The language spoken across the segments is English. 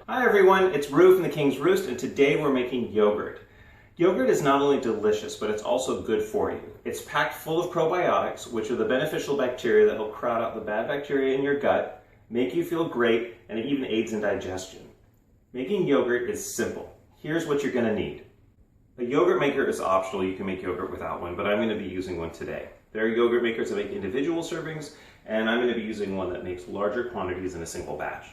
Hi everyone, it's Roo from the King's Roost, and today we're making yogurt. Yogurt is not only delicious, but it's also good for you. It's packed full of probiotics, which are the beneficial bacteria that will crowd out the bad bacteria in your gut, make you feel great, and it even aids in digestion. Making yogurt is simple. Here's what you're going to need. A yogurt maker is optional. You can make yogurt without one, but I'm going to be using one today. There are yogurt makers that make individual servings, and I'm going to be using one that makes larger quantities in a single batch.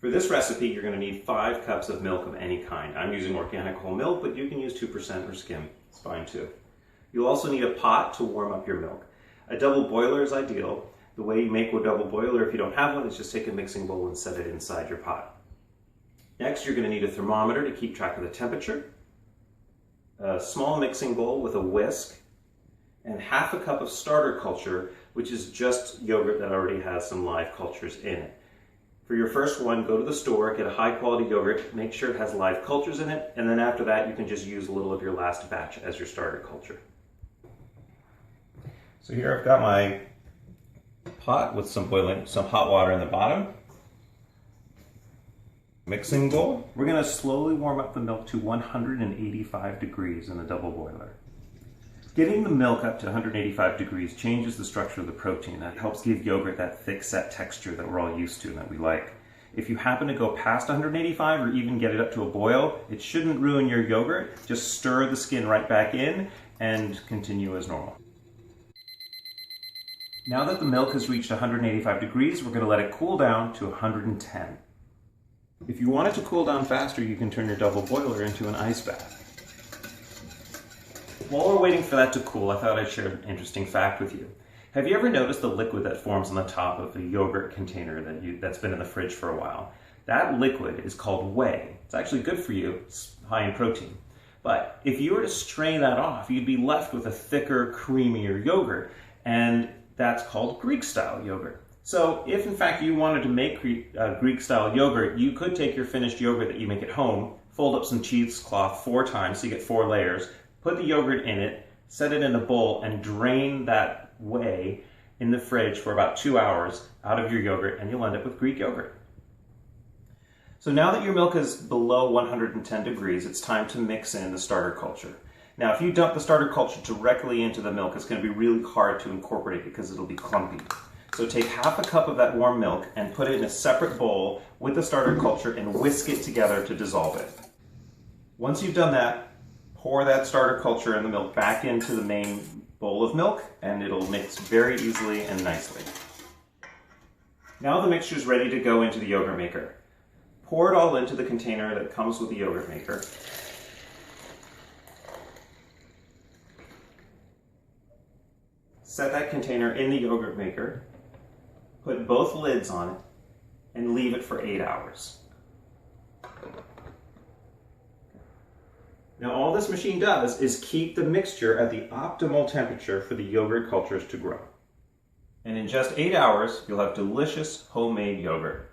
For this recipe, you're going to need 5 cups of milk of any kind. I'm using organic whole milk, but you can use 2% or skim. It's fine too. You'll also need a pot to warm up your milk. A double boiler is ideal. The way you make a double boiler, if you don't have one, is just take a mixing bowl and set it inside your pot. Next, you're going to need a thermometer to keep track of the temperature, a small mixing bowl with a whisk, and half a cup of starter culture, which is just yogurt that already has some live cultures in it. For your first one, go to the store, get a high quality yogurt, make sure it has live cultures in it, and then after that you can just use a little of your last batch as your starter culture. So here I've got my pot with some hot water in the bottom. Mixing bowl. We're going to slowly warm up the milk to 185 degrees in the double boiler. Getting the milk up to 185 degrees changes the structure of the protein. That helps give yogurt that thick set texture that we're all used to and that we like. If you happen to go past 185 or even get it up to a boil, it shouldn't ruin your yogurt. Just stir the skin right back in and continue as normal. Now that the milk has reached 185 degrees, we're going to let it cool down to 110. If you want it to cool down faster, you can turn your double boiler into an ice bath. While we're waiting for that to cool, I thought I'd share an interesting fact with you. Have you ever noticed the liquid that forms on the top of a yogurt container that's been in the fridge for a while? That liquid is called whey. It's actually good for you. It's high in protein. But if you were to strain that off, you'd be left with a thicker, creamier yogurt, and that's called Greek-style yogurt. So if in fact you wanted to make Greek-style yogurt, you could take your finished yogurt that you make at home, fold up some cheesecloth 4 times so you get 4 layers, put the yogurt in it, set it in a bowl, and drain that whey in the fridge for about 2 hours out of your yogurt, and you'll end up with Greek yogurt. So now that your milk is below 110 degrees, it's time to mix in the starter culture. Now, if you dump the starter culture directly into the milk, it's going to be really hard to incorporate it because it'll be clumpy. So take half a cup of that warm milk and put it in a separate bowl with the starter culture and whisk it together to dissolve it. Once you've done that, pour that starter culture and the milk back into the main bowl of milk, and it'll mix very easily and nicely. Now the mixture is ready to go into the yogurt maker. Pour it all into the container that comes with the yogurt maker. Set that container in the yogurt maker, put both lids on it, and leave it for 8 hours. Now all this machine does is keep the mixture at the optimal temperature for the yogurt cultures to grow. And in just 8 hours, you'll have delicious homemade yogurt.